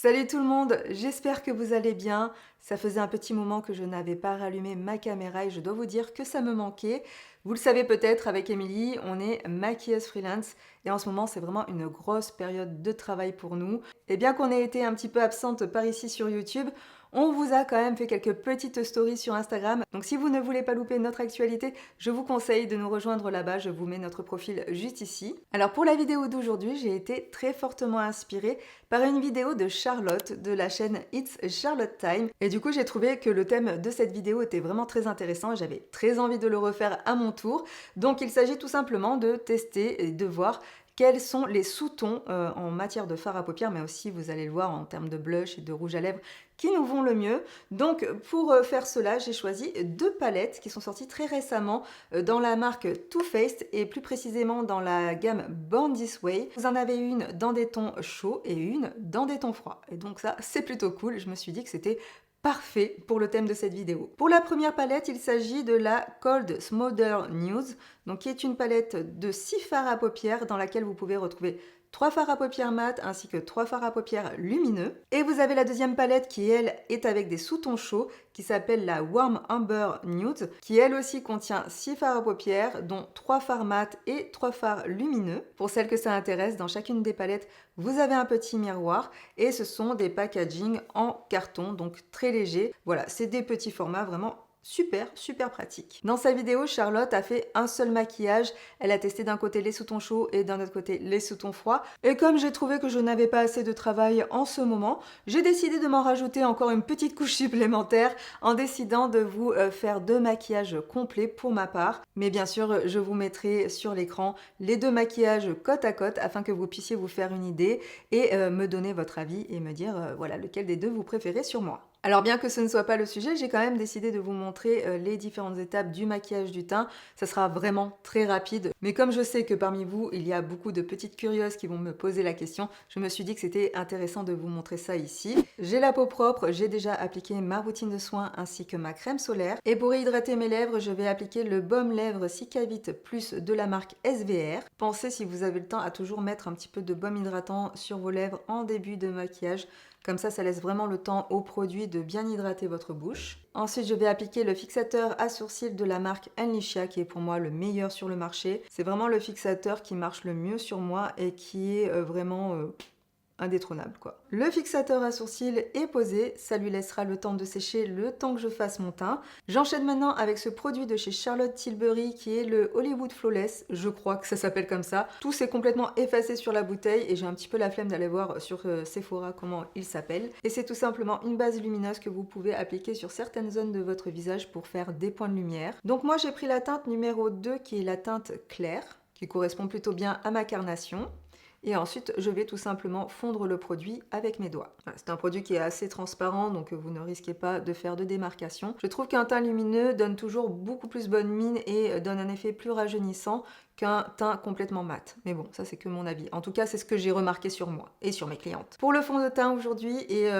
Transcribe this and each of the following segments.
Salut tout le monde, j'espère que vous allez bien. Ça faisait un petit moment que je n'avais pas rallumé ma caméra et je dois vous dire que ça me manquait. Vous le savez peut-être, avec Émilie, on est maquilleuse freelance et en ce moment c'est vraiment une grosse période de travail pour nous. Et bien qu'on ait été un petit peu absente par ici sur YouTube, on vous a quand même fait quelques petites stories sur Instagram. Donc si vous ne voulez pas louper notre actualité, je vous conseille de nous rejoindre là-bas. Je vous mets notre profil juste ici. Alors pour la vidéo d'aujourd'hui, j'ai été très fortement inspirée par une vidéo de Charlotte de la chaîne It's Charlotte Time. Et du coup, j'ai trouvé que le thème de cette vidéo était vraiment très intéressant et j'avais très envie de le refaire à mon tour. Donc il s'agit tout simplement de tester et de voir quels sont les sous-tons en matière de fard à paupières, mais aussi, vous allez le voir, en termes de blush et de rouge à lèvres, qui nous vont le mieux. Donc pour faire cela, j'ai choisi deux palettes qui sont sorties très récemment dans la marque Too Faced et plus précisément dans la gamme Born This Way. Vous en avez une dans des tons chauds et une dans des tons froids. Et donc ça, c'est plutôt cool. Je me suis dit que c'était parfait pour le thème de cette vidéo. Pour la première palette, il s'agit de la Cold Smother Nude, donc qui est une palette de 6 fards à paupières dans laquelle vous pouvez retrouver 3 fards à paupières mat ainsi que 3 fards à paupières lumineux. Et vous avez la deuxième palette qui, elle, est avec des sous-tons chauds qui s'appelle la Warm Amber Nude, qui elle aussi contient 6 fards à paupières, dont 3 fards mat et 3 fards lumineux. Pour celles que ça intéresse, dans chacune des palettes, vous avez un petit miroir et ce sont des packaging en carton, donc très légers. Voilà, c'est des petits formats vraiment super pratique. Dans sa vidéo, Charlotte a fait un seul maquillage. Elle a testé d'un côté les sous-tons chauds et d'un autre côté les sous-tons froids. Et comme j'ai trouvé que je n'avais pas assez de travail en ce moment, j'ai décidé de m'en rajouter encore une petite couche supplémentaire en décidant de vous faire deux maquillages complets pour ma part. Mais bien sûr, je vous mettrai sur l'écran les deux maquillages côte à côte afin que vous puissiez vous faire une idée et me donner votre avis et me dire voilà lequel des deux vous préférez sur moi. Alors bien que ce ne soit pas le sujet, j'ai quand même décidé de vous montrer les différentes étapes du maquillage du teint. Ça sera vraiment très rapide, mais comme je sais que parmi vous, il y a beaucoup de petites curieuses qui vont me poser la question, je me suis dit que c'était intéressant de vous montrer ça ici. J'ai la peau propre, j'ai déjà appliqué ma routine de soins ainsi que ma crème solaire. Et pour hydrater mes lèvres, je vais appliquer le baume lèvres Cicavit Plus de la marque SVR. Pensez, si vous avez le temps, à toujours mettre un petit peu de baume hydratant sur vos lèvres en début de maquillage. Comme ça laisse vraiment le temps au produit de bien hydrater votre bouche. Ensuite, je vais appliquer le fixateur à sourcils de la marque Anlicia, qui est pour moi le meilleur sur le marché. C'est vraiment le fixateur qui marche le mieux sur moi et qui est vraiment indétrônable quoi. Le fixateur à sourcils est posé, ça lui laissera le temps de sécher le temps que je fasse mon teint. J'enchaîne maintenant avec ce produit de chez Charlotte Tilbury qui est le Hollywood Flawless, je crois que ça s'appelle comme ça. Tout s'est complètement effacé sur la bouteille et j'ai un petit peu la flemme d'aller voir sur Sephora comment il s'appelle. Et c'est tout simplement une base lumineuse que vous pouvez appliquer sur certaines zones de votre visage pour faire des points de lumière. Donc moi j'ai pris la teinte numéro 2 qui est la teinte claire, qui correspond plutôt bien à ma carnation. Et ensuite, je vais tout simplement fondre le produit avec mes doigts. Voilà, c'est un produit qui est assez transparent, donc vous ne risquez pas de faire de démarcation. Je trouve qu'un teint lumineux donne toujours beaucoup plus bonne mine et donne un effet plus rajeunissant qu'un teint complètement mat. Mais bon, ça c'est que mon avis. En tout cas, c'est ce que j'ai remarqué sur moi et sur mes clientes. Pour le fond de teint aujourd'hui, et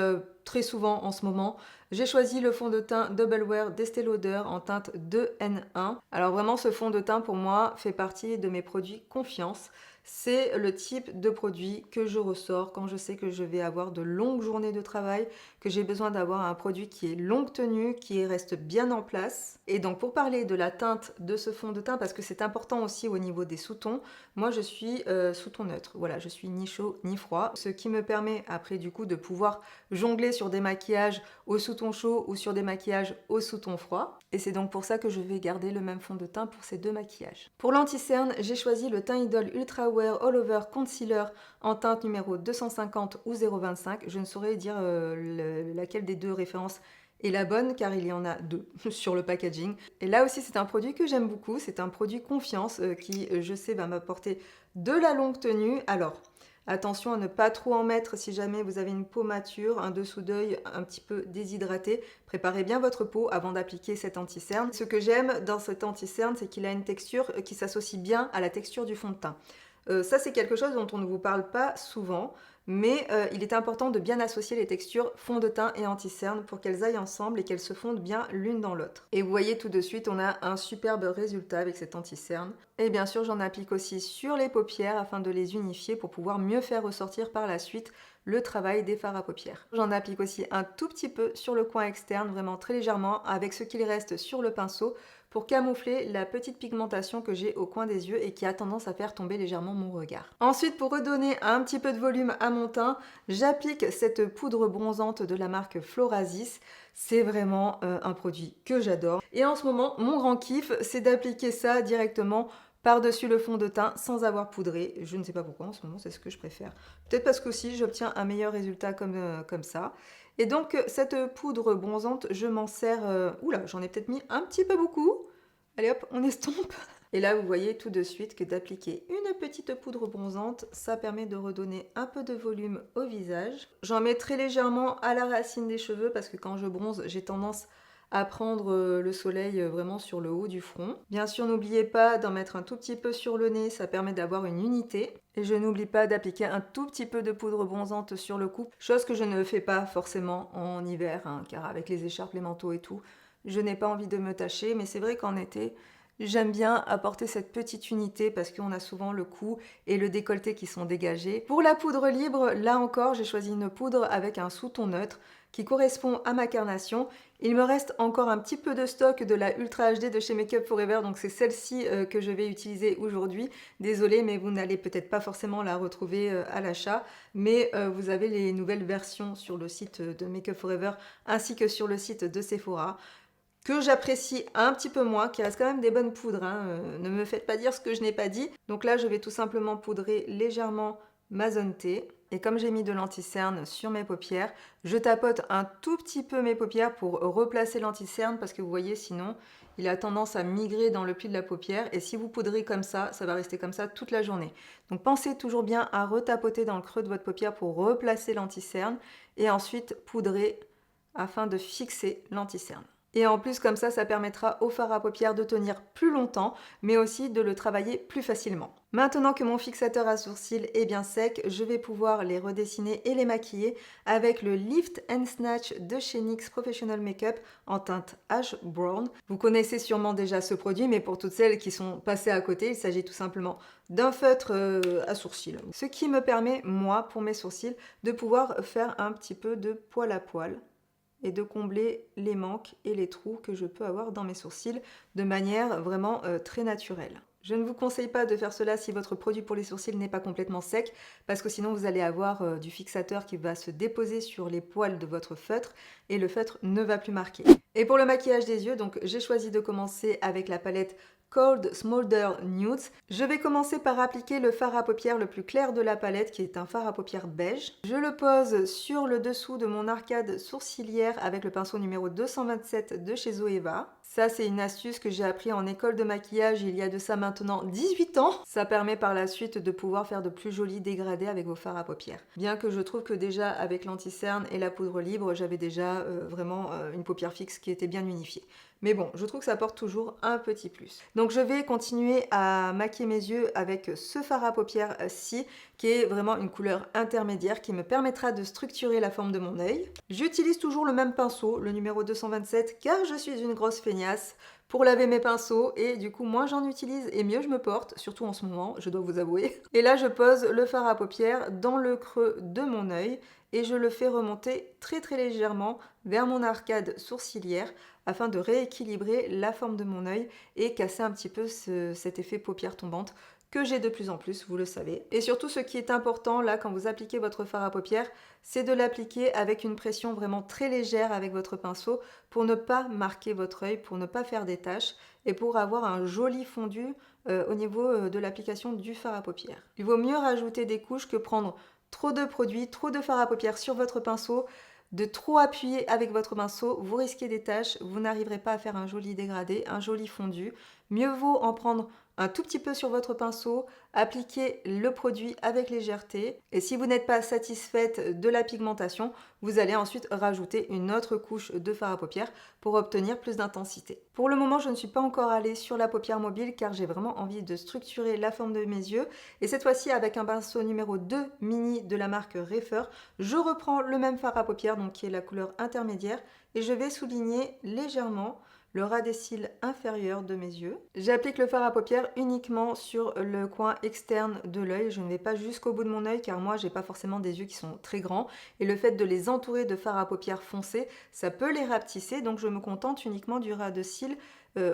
très souvent en ce moment, j'ai choisi le fond de teint Double Wear d'Estée Lauder en teinte 2N1. Alors vraiment, ce fond de teint pour moi fait partie de mes produits confiance. C'est le type de produit que je ressors quand je sais que je vais avoir de longues journées de travail, que j'ai besoin d'avoir un produit qui est longue tenue, qui reste bien en place. Et donc pour parler de la teinte de ce fond de teint, parce que c'est important aussi au niveau des sous-tons, moi je suis sous-ton neutre. Voilà, je suis ni chaud ni froid, ce qui me permet après du coup de pouvoir jongler sur des maquillages au sous-ton chaud ou sur des maquillages au sous-ton froid. Et c'est donc pour ça que je vais garder le même fond de teint pour ces deux maquillages. Pour l'anti-cerne, j'ai choisi le Teint Idol Ultra Wear All Over Concealer en teinte numéro 250 ou 025. Je ne saurais dire laquelle des deux références est la bonne car il y en a deux sur le packaging. Et là aussi c'est un produit que j'aime beaucoup, c'est un produit confiance qui je sais va m'apporter de la longue tenue. Alors attention à ne pas trop en mettre si jamais vous avez une peau mature, un dessous d'œil un petit peu déshydraté. Préparez bien votre peau avant d'appliquer cet anti-cerne. Ce que j'aime dans cet anti-cerne, c'est qu'il a une texture qui s'associe bien à la texture du fond de teint. Ça, c'est quelque chose dont on ne vous parle pas souvent, mais il est important de bien associer les textures fond de teint et anti-cerne pour qu'elles aillent ensemble et qu'elles se fondent bien l'une dans l'autre. Et vous voyez tout de suite, on a un superbe résultat avec cet anti-cerne. Et bien sûr, j'en applique aussi sur les paupières afin de les unifier pour pouvoir mieux faire ressortir par la suite le travail des fards à paupières. J'en applique aussi un tout petit peu sur le coin externe, vraiment très légèrement, avec ce qu'il reste sur le pinceau pour camoufler la petite pigmentation que j'ai au coin des yeux et qui a tendance à faire tomber légèrement mon regard. Ensuite, pour redonner un petit peu de volume à mon teint, j'applique cette poudre bronzante de la marque Florasis. C'est vraiment un produit que j'adore. Et en ce moment, mon grand kiff, c'est d'appliquer ça directement par-dessus le fond de teint sans avoir poudré. Je ne sais pas pourquoi, en ce moment, c'est ce que je préfère. Peut-être parce qu'aussi, j'obtiens un meilleur résultat comme ça. Et donc, cette poudre bronzante, je m'en sers... Oula, j'en ai peut-être mis un petit peu beaucoup. Allez hop, on estompe. Et là, vous voyez tout de suite que d'appliquer une petite poudre bronzante, ça permet de redonner un peu de volume au visage. J'en mets très légèrement à la racine des cheveux parce que quand je bronze, j'ai tendance à prendre le soleil vraiment sur le haut du front. Bien sûr, n'oubliez pas d'en mettre un tout petit peu sur le nez, ça permet d'avoir une unité. Et je n'oublie pas d'appliquer un tout petit peu de poudre bronzante sur le cou, chose que je ne fais pas forcément en hiver, hein, car avec les écharpes, les manteaux et tout, je n'ai pas envie de me tacher, mais c'est vrai qu'en été, j'aime bien apporter cette petite unité parce qu'on a souvent le cou et le décolleté qui sont dégagés. Pour la poudre libre, là encore, j'ai choisi une poudre avec un sous-ton neutre qui correspond à ma carnation. Il me reste encore un petit peu de stock de la Ultra HD de chez Make Up For Ever, donc c'est celle-ci que je vais utiliser aujourd'hui. Désolée, mais vous n'allez peut-être pas forcément la retrouver à l'achat, mais vous avez les nouvelles versions sur le site de Make Up For Ever ainsi que sur le site de Sephora, que j'apprécie un petit peu moins, qui reste quand même des bonnes poudres, hein. Ne me faites pas dire ce que je n'ai pas dit. Donc là, je vais tout simplement poudrer légèrement ma zone T. Et comme j'ai mis de l'anti-cerne sur mes paupières, je tapote un tout petit peu mes paupières pour replacer l'anti-cerne parce que vous voyez, sinon, il a tendance à migrer dans le pli de la paupière. Et si vous poudrez comme ça va rester comme ça toute la journée. Donc pensez toujours bien à retapoter dans le creux de votre paupière pour replacer l'anti-cerne et ensuite poudrer afin de fixer l'anti-cerne. Et en plus, comme ça permettra au fard à paupières de tenir plus longtemps, mais aussi de le travailler plus facilement. Maintenant que mon fixateur à sourcils est bien sec, je vais pouvoir les redessiner et les maquiller avec le Lift and Snatch de chez NYX Professional Makeup en teinte Ash Brown. Vous connaissez sûrement déjà ce produit, mais pour toutes celles qui sont passées à côté, il s'agit tout simplement d'un feutre à sourcils. Ce qui me permet, moi, pour mes sourcils, de pouvoir faire un petit peu de poil à poil et de combler les manques et les trous que je peux avoir dans mes sourcils de manière vraiment très naturelle. Je ne vous conseille pas de faire cela si votre produit pour les sourcils n'est pas complètement sec, parce que sinon vous allez avoir du fixateur qui va se déposer sur les poils de votre feutre et le feutre ne va plus marquer. Et pour le maquillage des yeux, donc j'ai choisi de commencer avec la palette Cold Smolder Nudes. Je vais commencer par appliquer le fard à paupières le plus clair de la palette, qui est un fard à paupières beige. Je le pose sur le dessous de mon arcade sourcilière avec le pinceau numéro 227 de chez Zoeva. Ça, c'est une astuce que j'ai appris en école de maquillage il y a de ça maintenant 18 ans. Ça permet par la suite de pouvoir faire de plus jolis dégradés avec vos fards à paupières. Bien que je trouve que déjà avec l'anti-cerne et la poudre libre, j'avais déjà vraiment une paupière fixe qui était bien unifiée. Mais bon, je trouve que ça apporte toujours un petit plus. Donc je vais continuer à maquiller mes yeux avec ce fard à paupières-ci, qui est vraiment une couleur intermédiaire qui me permettra de structurer la forme de mon œil. J'utilise toujours le même pinceau, le numéro 227, car je suis une grosse feignasse pour laver mes pinceaux et du coup moins j'en utilise et mieux je me porte, surtout en ce moment, je dois vous avouer. Et là je pose le fard à paupières dans le creux de mon œil et je le fais remonter très très légèrement vers mon arcade sourcilière afin de rééquilibrer la forme de mon œil et casser un petit peu cet effet paupière tombante que j'ai de plus en plus, vous le savez. Et surtout, ce qui est important là, quand vous appliquez votre fard à paupières, c'est de l'appliquer avec une pression vraiment très légère avec votre pinceau pour ne pas marquer votre œil, pour ne pas faire des taches et pour avoir un joli fondu au niveau de l'application du fard à paupières. Il vaut mieux rajouter des couches que prendre trop de produits, trop de fard à paupières sur votre pinceau, de trop appuyer avec votre pinceau, vous risquez des taches, vous n'arriverez pas à faire un joli dégradé, un joli fondu. Mieux vaut en prendre un tout petit peu sur votre pinceau, appliquer le produit avec légèreté et si vous n'êtes pas satisfaite de la pigmentation, vous allez ensuite rajouter une autre couche de fard à paupières pour obtenir plus d'intensité. Pour le moment, je ne suis pas encore allée sur la paupière mobile car j'ai vraiment envie de structurer la forme de mes yeux et cette fois-ci avec un pinceau numéro 2 mini de la marque Refer, je reprends le même fard à paupières donc qui est la couleur intermédiaire et je vais souligner légèrement le ras des cils inférieur de mes yeux. J'applique le fard à paupières uniquement sur le coin externe de l'œil. Je ne vais pas jusqu'au bout de mon œil car moi j'ai pas forcément des yeux qui sont très grands et le fait de les entourer de fard à paupières foncé, ça peut les rapetisser, donc je me contente uniquement du ras de cils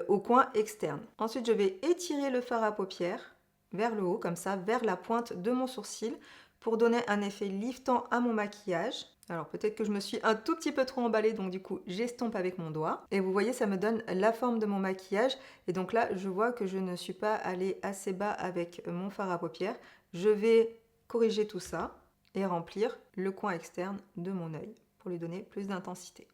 au coin externe. Ensuite je vais étirer le fard à paupières vers le haut comme ça, vers la pointe de mon sourcil pour donner un effet liftant à mon maquillage. Alors peut-être que je me suis un tout petit peu trop emballée, donc du coup j'estompe avec mon doigt. Et vous voyez, ça me donne la forme de mon maquillage. Et donc là, je vois que je ne suis pas allée assez bas avec mon fard à paupières. Je vais corriger tout ça et remplir le coin externe de mon œil pour lui donner plus d'intensité.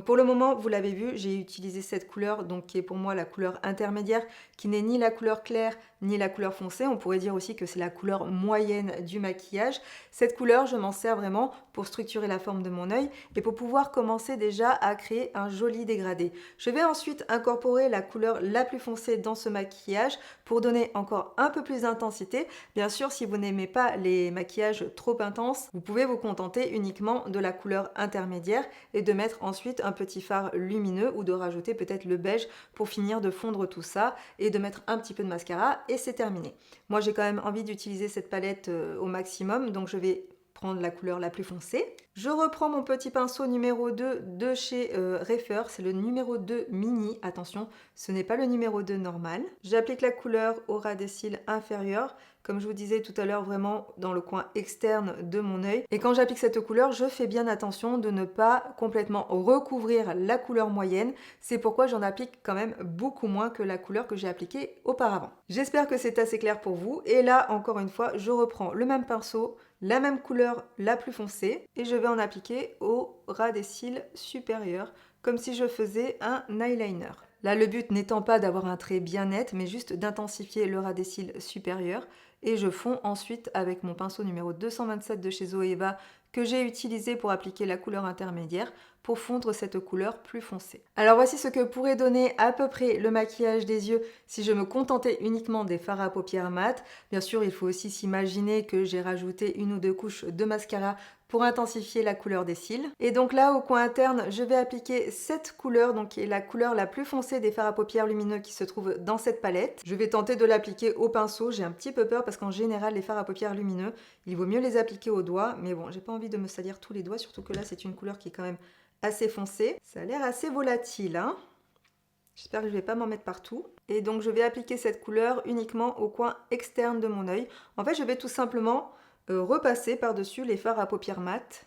Pour le moment, vous l'avez vu, j'ai utilisé cette couleur, donc qui est pour moi la couleur intermédiaire, qui n'est ni la couleur claire ni la couleur foncée. On pourrait dire aussi que c'est la couleur moyenne du maquillage. Cette couleur, je m'en sers vraiment pour structurer la forme de mon œil et pour pouvoir commencer déjà à créer un joli dégradé. Je vais ensuite incorporer la couleur la plus foncée dans ce maquillage pour donner encore un peu plus d'intensité. Bien sûr, si vous n'aimez pas les maquillages trop intenses, vous pouvez vous contenter uniquement de la couleur intermédiaire et de mettre ensuite un petit fard lumineux ou de rajouter peut-être le beige pour finir de fondre tout ça et de mettre un petit peu de mascara et c'est terminé. Moi j'ai quand même envie d'utiliser cette palette au maximum, donc je vais prendre la couleur la plus foncée. Je reprends mon petit pinceau numéro 2 de chez Refer, c'est le numéro 2 mini, attention, ce n'est pas le numéro 2 normal. J'applique la couleur au ras des cils inférieur, comme je vous disais tout à l'heure, vraiment dans le coin externe de mon œil. Et quand j'applique cette couleur, je fais bien attention de ne pas complètement recouvrir la couleur moyenne. C'est pourquoi j'en applique quand même beaucoup moins que la couleur que j'ai appliquée auparavant. J'espère que c'est assez clair pour vous. Et là, encore une fois, je reprends le même pinceau, la même couleur la plus foncée, et je vais en appliquer au ras des cils supérieurs, comme si je faisais un eyeliner. Là, le but n'étant pas d'avoir un trait bien net, mais juste d'intensifier le ras des cils supérieur. Et je fonds ensuite avec mon pinceau numéro 227 de chez Zoeva que j'ai utilisé pour appliquer la couleur intermédiaire pour fondre cette couleur plus foncée. Alors voici ce que pourrait donner à peu près le maquillage des yeux si je me contentais uniquement des fards à paupières mat. Bien sûr, il faut aussi s'imaginer que j'ai rajouté une ou deux couches de mascara pour intensifier la couleur des cils. Et donc là, au coin interne, je vais appliquer cette couleur, donc qui est la couleur la plus foncée des fards à paupières lumineux qui se trouve dans cette palette. Je vais tenter de l'appliquer au pinceau. J'ai un petit peu peur parce qu'en général, les fards à paupières lumineux, il vaut mieux les appliquer au doigt. Mais bon, j'ai pas envie de me salir tous les doigts, surtout que là, c'est une couleur qui est quand même assez foncée. Ça a l'air assez volatile, hein. J'espère que je ne vais pas m'en mettre partout. Et donc, je vais appliquer cette couleur uniquement au coin externe de mon œil. En fait, je vais tout simplement repasser par-dessus les fards à paupières mat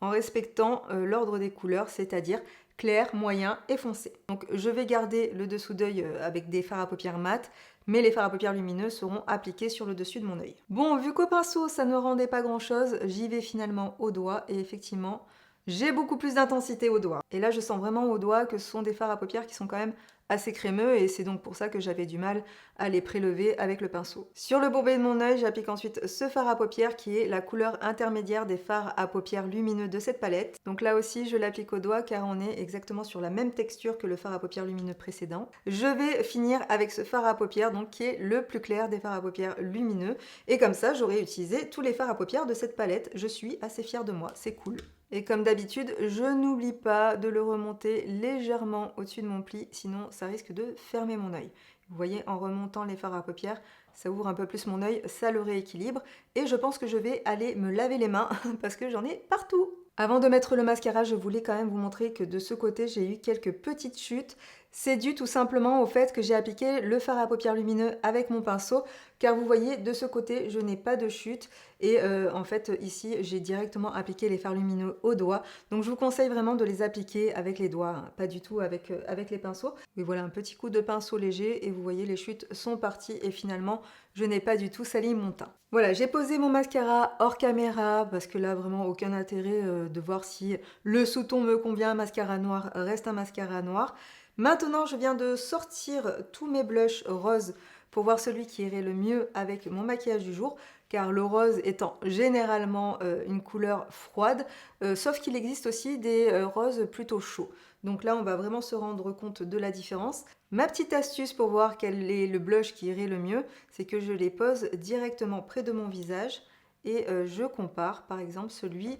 en respectant l'ordre des couleurs, c'est-à-dire clair, moyen et foncé. Donc je vais garder le dessous d'œil avec des fards à paupières mat, mais les fards à paupières lumineux seront appliqués sur le dessus de mon œil. Bon, vu qu'au pinceau ça ne rendait pas grand-chose, j'y vais finalement au doigt et effectivement j'ai beaucoup plus d'intensité au doigt. Et là je sens vraiment au doigt que ce sont des fards à paupières qui sont quand même assez crémeux et c'est donc pour ça que j'avais du mal à les prélever avec le pinceau. Sur le bourbier de mon œil, j'applique ensuite ce fard à paupières qui est la couleur intermédiaire des fards à paupières lumineux de cette palette. Donc là aussi, je l'applique au doigt car on est exactement sur la même texture que le fard à paupières lumineux précédent. Je vais finir avec ce fard à paupières donc qui est le plus clair des fards à paupières lumineux et comme ça, j'aurai utilisé tous les fards à paupières de cette palette. Je suis assez fière de moi, c'est cool. Et comme d'habitude, je n'oublie pas de le remonter légèrement au-dessus de mon pli, sinon ça risque de fermer mon œil. Vous voyez, en remontant les fards à paupières, ça ouvre un peu plus mon œil, ça le rééquilibre. Et je pense que je vais aller me laver les mains parce que j'en ai partout. Avant de mettre le mascara, je voulais quand même vous montrer que de ce côté, j'ai eu quelques petites chutes. C'est dû tout simplement au fait que j'ai appliqué le fard à paupières lumineux avec mon pinceau, car vous voyez, de ce côté, je n'ai pas de chute. Et en fait, ici, j'ai directement appliqué les fards lumineux au doigt. Donc, je vous conseille vraiment de les appliquer avec les doigts, hein, pas du tout avec les pinceaux. Mais voilà, un petit coup de pinceau léger et vous voyez, les chutes sont parties et finalement, je n'ai pas du tout sali mon teint. Voilà, j'ai posé mon mascara hors caméra parce que là, vraiment, aucun intérêt de voir si le sous-ton me convient. Un mascara noir reste un mascara noir. Maintenant, je viens de sortir tous mes blushs roses pour voir celui qui irait le mieux avec mon maquillage du jour, car le rose étant généralement une couleur froide, sauf qu'il existe aussi des roses plutôt chauds. Donc là, on va vraiment se rendre compte de la différence. Ma petite astuce pour voir quel est le blush qui irait le mieux, c'est que je les pose directement près de mon visage et je compare par exemple celui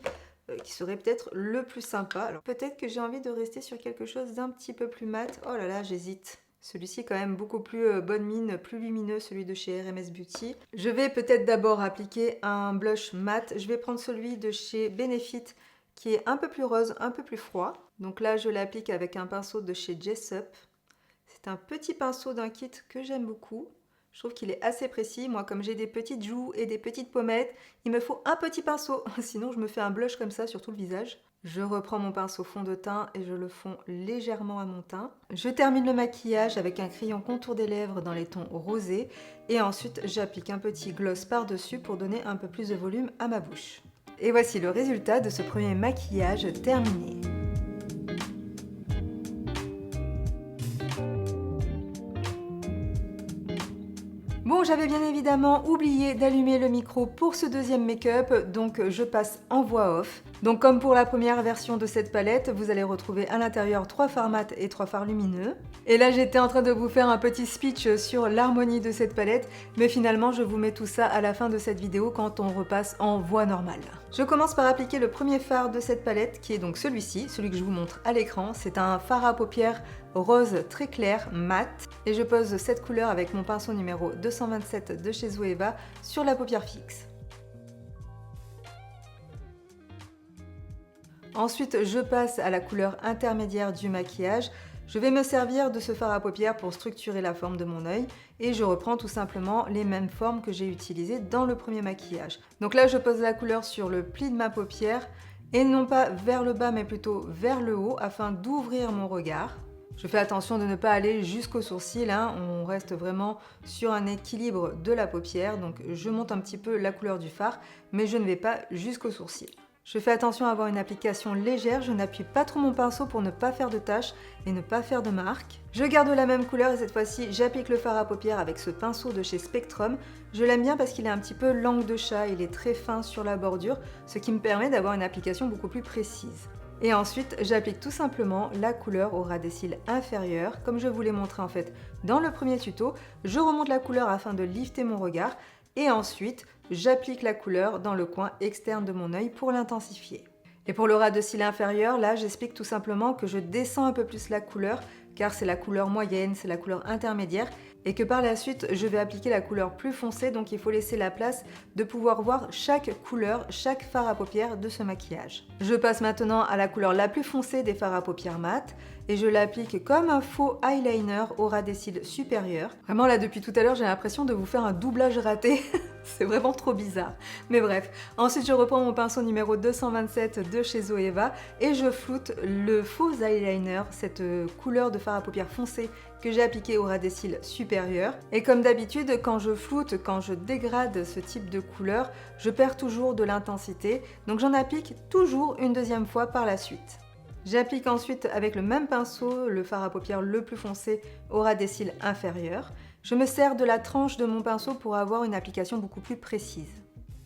qui serait peut-être le plus sympa. Alors peut-être que j'ai envie de rester sur quelque chose d'un petit peu plus mat. Oh là là, j'hésite. Celui-ci est quand même beaucoup plus bonne mine, plus lumineux, celui de chez RMS Beauty. Je vais peut-être d'abord appliquer un blush mat. Je vais prendre celui de chez Benefit qui est un peu plus rose, un peu plus froid. Donc là, je l'applique avec un pinceau de chez Jessup. C'est un petit pinceau d'un kit que j'aime beaucoup. Je trouve qu'il est assez précis. Moi, comme j'ai des petites joues et des petites pommettes, il me faut un petit pinceau. Sinon, je me fais un blush comme ça sur tout le visage. Je reprends mon pinceau fond de teint et je le fonds légèrement à mon teint. Je termine le maquillage avec un crayon contour des lèvres dans les tons rosés. Et ensuite, j'applique un petit gloss par-dessus pour donner un peu plus de volume à ma bouche. Et voici le résultat de ce premier maquillage terminé. Bon, j'avais bien évidemment oublié d'allumer le micro pour ce deuxième make-up, donc je passe en voix off. Donc comme pour la première version de cette palette, vous allez retrouver à l'intérieur 3 fards mat et 3 fards lumineux. Et là, j'étais en train de vous faire un petit speech sur l'harmonie de cette palette, mais finalement, je vous mets tout ça à la fin de cette vidéo quand on repasse en voix normale. Je commence par appliquer le premier fard de cette palette, qui est donc celui-ci, celui que je vous montre à l'écran. C'est un fard à paupières rose très clair, mat. Et je pose cette couleur avec mon pinceau numéro 227 de chez Zoeva sur la paupière fixe. Ensuite, je passe à la couleur intermédiaire du maquillage. Je vais me servir de ce fard à paupières pour structurer la forme de mon œil et je reprends tout simplement les mêmes formes que j'ai utilisées dans le premier maquillage. Donc là, je pose la couleur sur le pli de ma paupière et non pas vers le bas mais plutôt vers le haut afin d'ouvrir mon regard. Je fais attention de ne pas aller jusqu'au sourcil, hein. On reste vraiment sur un équilibre de la paupière, donc je monte un petit peu la couleur du fard, mais je ne vais pas jusqu'au sourcil. Je fais attention à avoir une application légère, je n'appuie pas trop mon pinceau pour ne pas faire de taches et ne pas faire de marques. Je garde la même couleur et cette fois-ci j'applique le fard à paupières avec ce pinceau de chez Spectrum. Je l'aime bien parce qu'il est un petit peu langue de chat, il est très fin sur la bordure, ce qui me permet d'avoir une application beaucoup plus précise. Et ensuite, j'applique tout simplement la couleur au ras des cils inférieurs, comme je vous l'ai montré en fait dans le premier tuto. Je remonte la couleur afin de lifter mon regard et ensuite, j'applique la couleur dans le coin externe de mon œil pour l'intensifier. Et pour le ras de cils inférieur, là, j'explique tout simplement que je descends un peu plus la couleur car c'est la couleur moyenne, c'est la couleur intermédiaire et que par la suite, je vais appliquer la couleur plus foncée, donc il faut laisser la place de pouvoir voir chaque couleur, chaque fard à paupières de ce maquillage. Je passe maintenant à la couleur la plus foncée des fards à paupières mat et je l'applique comme un faux eyeliner au ras des cils supérieurs. Vraiment là, depuis tout à l'heure, j'ai l'impression de vous faire un doublage raté. C'est vraiment trop bizarre. Mais bref, ensuite je reprends mon pinceau numéro 227 de chez Zoeva et je floute le faux eyeliner, cette couleur de fard à paupières foncé que j'ai appliqué au ras des cils supérieurs. Et comme d'habitude, quand je floute, quand je dégrade ce type de couleur, je perds toujours de l'intensité. Donc j'en applique toujours une deuxième fois par la suite. J'applique ensuite avec le même pinceau le fard à paupières le plus foncé au ras des cils inférieurs. Je me sers de la tranche de mon pinceau pour avoir une application beaucoup plus précise.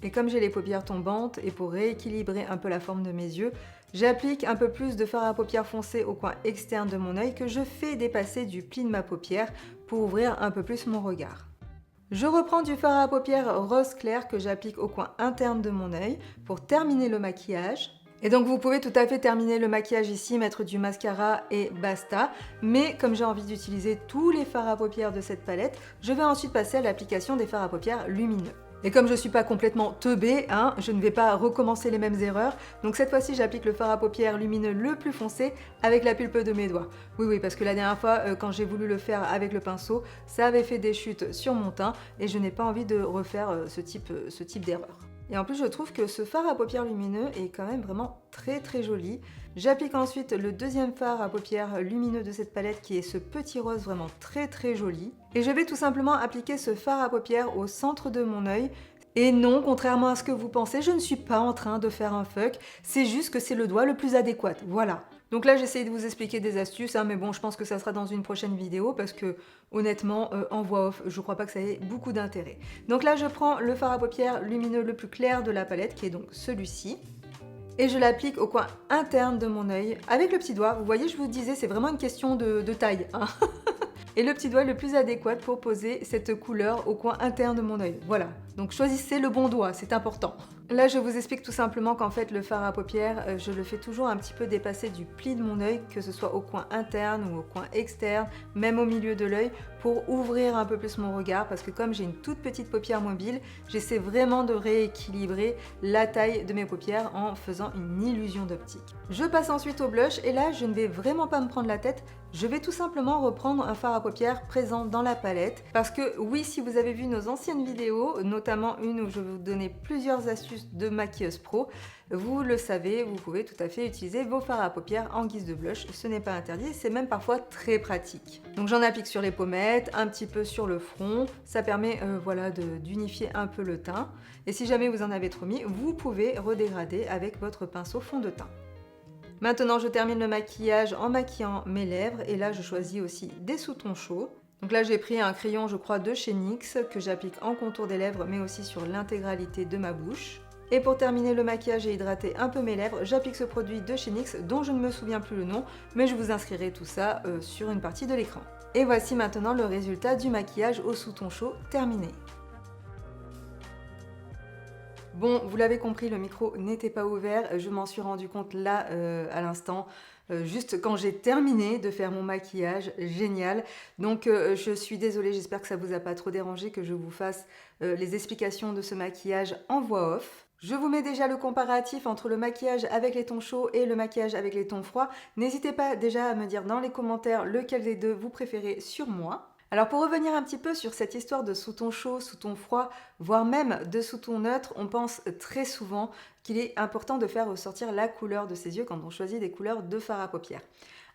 Et comme j'ai les paupières tombantes et pour rééquilibrer un peu la forme de mes yeux, j'applique un peu plus de fard à paupières foncé au coin externe de mon œil que je fais dépasser du pli de ma paupière pour ouvrir un peu plus mon regard. Je reprends du fard à paupières rose clair que j'applique au coin interne de mon œil pour terminer le maquillage. Et donc vous pouvez tout à fait terminer le maquillage ici, mettre du mascara et basta. Mais comme j'ai envie d'utiliser tous les fards à paupières de cette palette, je vais ensuite passer à l'application des fards à paupières lumineux. Et comme je ne suis pas complètement teubée, hein, je ne vais pas recommencer les mêmes erreurs. Donc cette fois-ci, j'applique le fard à paupières lumineux le plus foncé avec la pulpe de mes doigts. Oui, parce que la dernière fois, quand j'ai voulu le faire avec le pinceau, ça avait fait des chutes sur mon teint et je n'ai pas envie de refaire ce type d'erreur. Et en plus, je trouve que ce fard à paupières lumineux est quand même vraiment très joli. J'applique ensuite le deuxième fard à paupières lumineux de cette palette qui est ce petit rose vraiment très joli. Et je vais tout simplement appliquer ce fard à paupières au centre de mon œil. Et non, contrairement à ce que vous pensez, je ne suis pas en train de faire un fuck, c'est juste que c'est le doigt le plus adéquat, voilà. Donc là, j'essaie de vous expliquer des astuces, hein, mais bon, je pense que ça sera dans une prochaine vidéo parce que honnêtement, en voix off, je crois pas que ça ait beaucoup d'intérêt. Donc là, je prends le fard à paupières lumineux le plus clair de la palette, qui est donc celui-ci. Et je l'applique au coin interne de mon œil avec le petit doigt. Vous voyez, je vous disais, c'est vraiment une question de taille, hein. Et le petit doigt le plus adéquat pour poser cette couleur au coin interne de mon œil. Voilà, donc choisissez le bon doigt, c'est important. Là, je vous explique tout simplement qu'en fait, le fard à paupières, je le fais toujours un petit peu dépasser du pli de mon œil, que ce soit au coin interne ou au coin externe, même au milieu de l'œil, pour ouvrir un peu plus mon regard, parce que comme j'ai une toute petite paupière mobile, j'essaie vraiment de rééquilibrer la taille de mes paupières en faisant une illusion d'optique. Je passe ensuite au blush, et là, je ne vais vraiment pas me prendre la tête, je vais tout simplement reprendre un fard à paupières présent dans la palette, parce que oui, si vous avez vu nos anciennes vidéos, notamment une où je vais vous donner plusieurs astuces de maquilleuse pro, vous le savez, vous pouvez tout à fait utiliser vos fards à paupières en guise de blush, ce n'est pas interdit, c'est même parfois très pratique. Donc j'en applique sur les pommettes, un petit peu sur le front, ça permet voilà, d'unifier un peu le teint, et si jamais vous en avez trop mis, vous pouvez redégrader avec votre pinceau fond de teint. Maintenant, je termine le maquillage en maquillant mes lèvres, et là je choisis aussi des sous-tons chauds. Donc là j'ai pris un crayon, je crois, de chez NYX que j'applique en contour des lèvres mais aussi sur l'intégralité de ma bouche. Et pour terminer le maquillage et hydrater un peu mes lèvres, j'applique ce produit de chez NYX dont je ne me souviens plus le nom, mais je vous inscrirai tout ça sur une partie de l'écran. Et voici maintenant le résultat du maquillage au sous-ton chaud terminé. Bon, vous l'avez compris, le micro n'était pas ouvert, je m'en suis rendu compte là à l'instant. Juste quand j'ai terminé de faire mon maquillage, génial. Donc je suis désolée, j'espère que ça vous a pas trop dérangé que je vous fasse les explications de ce maquillage en voix off. Je vous mets déjà le comparatif entre le maquillage avec les tons chauds et le maquillage avec les tons froids. N'hésitez pas déjà à me dire dans les commentaires lequel des deux vous préférez sur moi. Alors pour revenir un petit peu sur cette histoire de sous-ton chaud, sous-ton froid, voire même de sous-ton neutre, on pense très souvent qu'il est important de faire ressortir la couleur de ses yeux quand on choisit des couleurs de fard à paupières.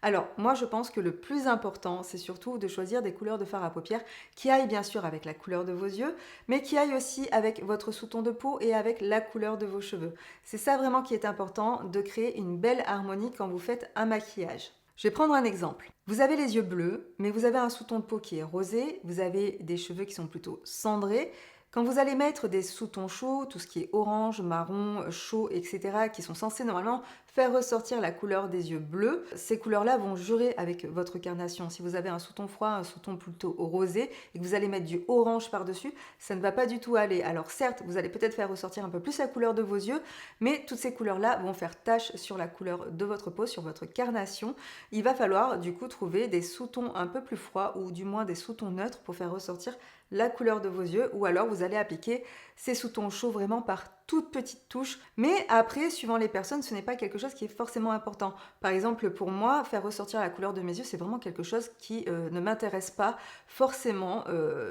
Alors moi je pense que le plus important c'est surtout de choisir des couleurs de fard à paupières qui aillent bien sûr avec la couleur de vos yeux, mais qui aillent aussi avec votre sous-ton de peau et avec la couleur de vos cheveux. C'est ça vraiment qui est important, de créer une belle harmonie quand vous faites un maquillage. Je vais prendre un exemple. Vous avez les yeux bleus, mais vous avez un sous-ton de peau qui est rosé, vous avez des cheveux qui sont plutôt cendrés. Quand vous allez mettre des sous-tons chauds, tout ce qui est orange, marron, chaud, etc., qui sont censés normalement faire ressortir la couleur des yeux bleus, ces couleurs-là vont jurer avec votre carnation. Si vous avez un sous-ton froid, un sous-ton plutôt rosé, et que vous allez mettre du orange par-dessus, ça ne va pas du tout aller. Alors certes, vous allez peut-être faire ressortir un peu plus la couleur de vos yeux, mais toutes ces couleurs-là vont faire tache sur la couleur de votre peau, sur votre carnation. Il va falloir du coup trouver des sous-tons un peu plus froids, ou du moins des sous-tons neutres pour faire ressortir la couleur de vos yeux, ou alors vous allez appliquer ces sous-tons chauds vraiment par toutes petites touches. Mais après, suivant les personnes, ce n'est pas quelque chose qui est forcément important. Par exemple, pour moi, faire ressortir la couleur de mes yeux, c'est vraiment quelque chose qui ne m'intéresse pas forcément.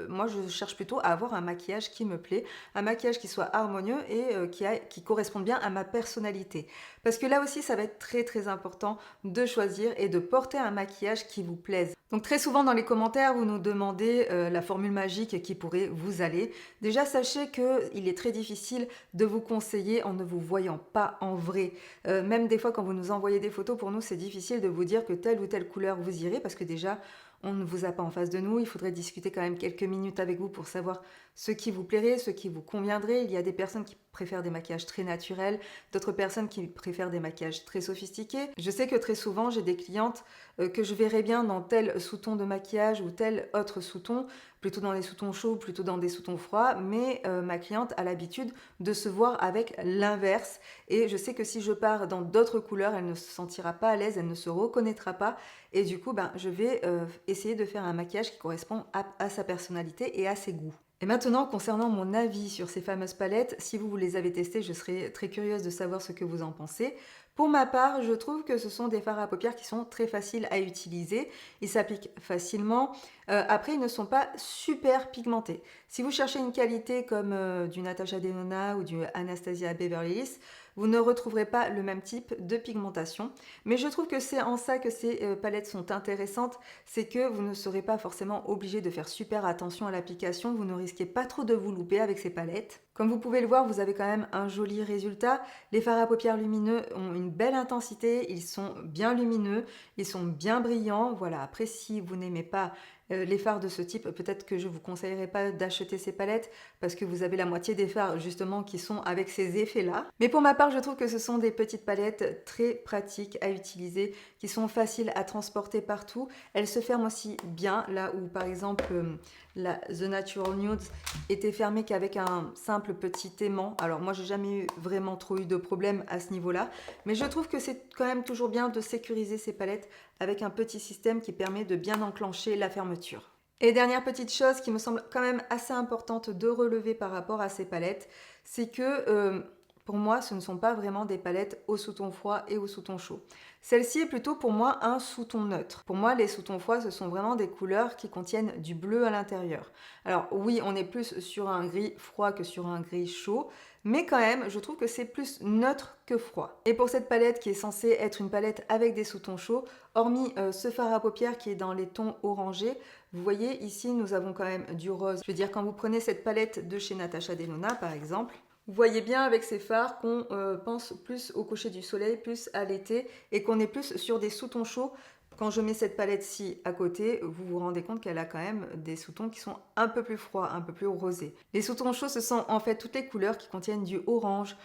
Moi, je cherche plutôt à avoir un maquillage qui me plaît, un maquillage qui soit harmonieux et qui corresponde bien à ma personnalité. Parce que là aussi, ça va être très très important de choisir et de porter un maquillage qui vous plaise. Donc très souvent dans les commentaires, vous nous demandez la formule magique qui pourrait vous aller. Déjà, sachez qu'il est très difficile de vous conseiller en ne vous voyant pas en vrai. Même des fois, quand vous nous envoyez des photos, pour nous, c'est difficile de vous dire que telle ou telle couleur vous irez parce que déjà, on ne vous a pas en face de nous. Il faudrait discuter quand même quelques minutes avec vous pour savoir ce qui vous plairait, ce qui vous conviendrait. Il y a des personnes qui préfèrent des maquillages très naturels, d'autres personnes qui préfèrent des maquillages très sophistiqués. Je sais que très souvent, j'ai des clientes que je verrais bien dans tel sous-ton de maquillage ou tel autre sous-ton, plutôt dans des sous-tons chauds, plutôt dans des sous-tons froids, mais ma cliente a l'habitude de se voir avec l'inverse. Et je sais que si je pars dans d'autres couleurs, elle ne se sentira pas à l'aise, elle ne se reconnaîtra pas. Et du coup, je vais essayer de faire un maquillage qui correspond à sa personnalité et à ses goûts. Et maintenant, concernant mon avis sur ces fameuses palettes, si vous les avez testées, je serais très curieuse de savoir ce que vous en pensez. Pour ma part, je trouve que ce sont des fards à paupières qui sont très faciles à utiliser. Ils s'appliquent facilement. Après, ils ne sont pas super pigmentés. Si vous cherchez une qualité comme du Natasha Denona ou du Anastasia Beverly Hills, vous ne retrouverez pas le même type de pigmentation. Mais je trouve que c'est en ça que ces palettes sont intéressantes, c'est que vous ne serez pas forcément obligé de faire super attention à l'application, vous ne risquez pas trop de vous louper avec ces palettes. Comme vous pouvez le voir, vous avez quand même un joli résultat. Les fards à paupières lumineux ont une belle intensité, ils sont bien lumineux, ils sont bien brillants. Voilà, après si vous n'aimez pas les fards de ce type, peut-être que je ne vous conseillerais pas d'acheter ces palettes parce que vous avez la moitié des fards justement qui sont avec ces effets-là. Mais pour ma part, je trouve que ce sont des petites palettes très pratiques à utiliser, qui sont faciles à transporter partout. Elles se ferment aussi bien, là où par exemple la The Natural Nudes était fermée qu'avec un simple petit aimant. Alors moi, j'ai jamais vraiment trop eu de problème à ce niveau-là, mais je trouve que c'est quand même toujours bien de sécuriser ces palettes avec un petit système qui permet de bien enclencher la fermeture. Et dernière petite chose qui me semble quand même assez importante de relever par rapport à ces palettes, c'est que pour moi, ce ne sont pas vraiment des palettes au sous-ton froid et au sous-ton chaud. Celle-ci est plutôt pour moi un sous-ton neutre. Pour moi, les sous-tons froids, ce sont vraiment des couleurs qui contiennent du bleu à l'intérieur. Alors oui, on est plus sur un gris froid que sur un gris chaud, mais quand même, je trouve que c'est plus neutre que froid. Et pour cette palette qui est censée être une palette avec des sous-tons chauds, hormis ce fard à paupières qui est dans les tons orangés, vous voyez ici, nous avons quand même du rose. Je veux dire, quand vous prenez cette palette de chez Natasha Denona, par exemple, vous voyez bien avec ces fards qu'on pense plus au coucher du soleil, plus à l'été, et qu'on est plus sur des sous-tons chauds. Quand je mets cette palette-ci à côté, vous vous rendez compte qu'elle a quand même des sous-tons qui sont un peu plus froids, un peu plus rosés. Les sous-tons chauds, ce sont en fait toutes les couleurs qui contiennent du orange,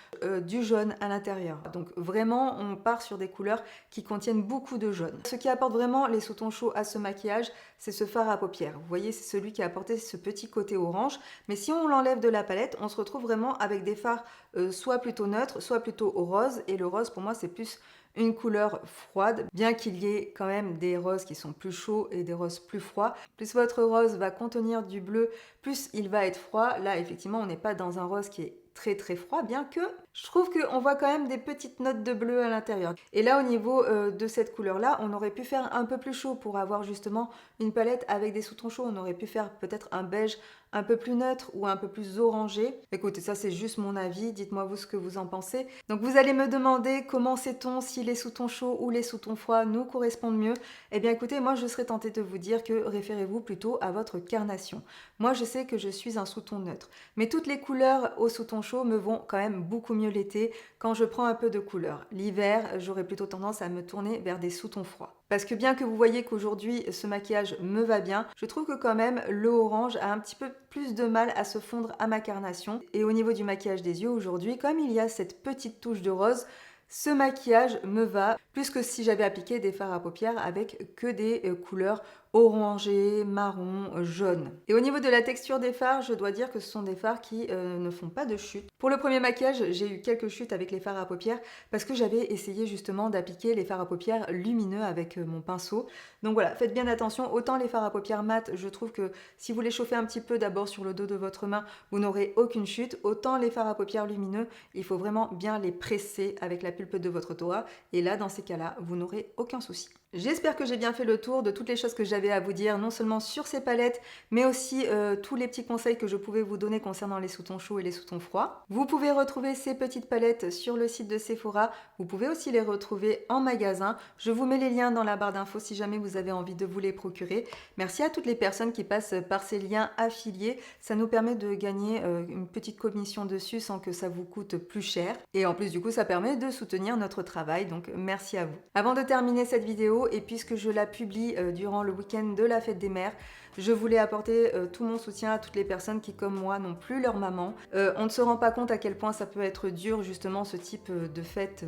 du jaune à l'intérieur. Donc vraiment, on part sur des couleurs qui contiennent beaucoup de jaune. Ce qui apporte vraiment les sous-tons chauds à ce maquillage, c'est ce fard à paupières. Vous voyez, c'est celui qui a apporté ce petit côté orange. Mais si on l'enlève de la palette, on se retrouve vraiment avec des fards soit plutôt neutres, soit plutôt au rose. Et le rose, pour moi, c'est plus une couleur froide, bien qu'il y ait quand même des roses qui sont plus chauds et des roses plus froids. Plus votre rose va contenir du bleu, plus il va être froid. Là, effectivement, on n'est pas dans un rose qui est très froid, bien que je trouve qu'on voit quand même des petites notes de bleu à l'intérieur. Et là, au niveau de cette couleur-là, on aurait pu faire un peu plus chaud pour avoir justement une palette avec des sous-tons chauds. On aurait pu faire peut-être un beige un peu plus neutre ou un peu plus orangé. Écoutez, ça c'est juste mon avis, dites-moi vous ce que vous en pensez. Donc vous allez me demander comment sait-on si les sous-tons chauds ou les sous-tons froids nous correspondent mieux. Eh bien écoutez, moi je serais tentée de vous dire que référez-vous plutôt à votre carnation. Moi je sais que je suis un sous-ton neutre, mais toutes les couleurs au sous-ton chaud me vont quand même beaucoup mieux l'été quand je prends un peu de couleur. L'hiver, j'aurais plutôt tendance à me tourner vers des sous-tons froids. Parce que bien que vous voyez qu'aujourd'hui ce maquillage me va bien, je trouve que quand même le orange a un petit peu plus de mal à se fondre à ma carnation. Et au niveau du maquillage des yeux aujourd'hui, comme il y a cette petite touche de rose, ce maquillage me va plus que si j'avais appliqué des fards à paupières avec que des couleurs orangé, marron, jaune. Et au niveau de la texture des fards, je dois dire que ce sont des fards qui ne font pas de chute. Pour le premier maquillage, j'ai eu quelques chutes avec les fards à paupières parce que j'avais essayé justement d'appliquer les fards à paupières lumineux avec mon pinceau. Donc voilà, faites bien attention. Autant les fards à paupières mat, je trouve que si vous les chauffez un petit peu d'abord sur le dos de votre main, vous n'aurez aucune chute. Autant les fards à paupières lumineux, il faut vraiment bien les presser avec la pulpe de votre doigt. Et là, dans ces cas-là, vous n'aurez aucun souci. J'espère que j'ai bien fait le tour de toutes les choses que j'avais à vous dire, non seulement sur ces palettes, mais aussi tous les petits conseils que je pouvais vous donner concernant les sous-tons chauds et les sous-tons froids. Vous pouvez retrouver ces petites palettes sur le site de Sephora. Vous pouvez aussi les retrouver en magasin. Je vous mets les liens dans la barre d'infos si jamais vous avez envie de vous les procurer. Merci à toutes les personnes qui passent par ces liens affiliés. Ça nous permet de gagner une petite commission dessus sans que ça vous coûte plus cher. Et en plus, du coup, ça permet de soutenir notre travail. Donc, merci à vous. Avant de terminer cette vidéo, et puisque je la publie durant le week-end de la fête des mères, je voulais apporter tout mon soutien à toutes les personnes qui, comme moi, n'ont plus leur maman. On ne se rend pas compte à quel point ça peut être dur, justement, ce type de fête.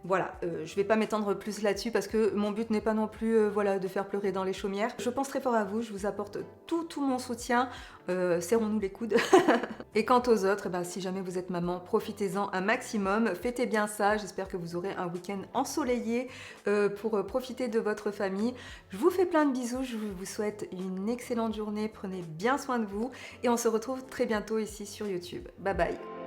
Voilà, je vais pas m'étendre plus là-dessus parce que mon but n'est pas non plus voilà, de faire pleurer dans les chaumières. Je pense très fort à vous, je vous apporte tout mon soutien. Serrons-nous les coudes. Et quant aux autres, si jamais vous êtes maman, profitez-en un maximum. Fêtez bien ça. J'espère que vous aurez un week-end ensoleillé pour profiter de votre famille. Je vous fais plein de bisous. Je vous souhaite une excellente journée. Prenez bien soin de vous. Et on se retrouve très bientôt ici sur YouTube. Bye bye.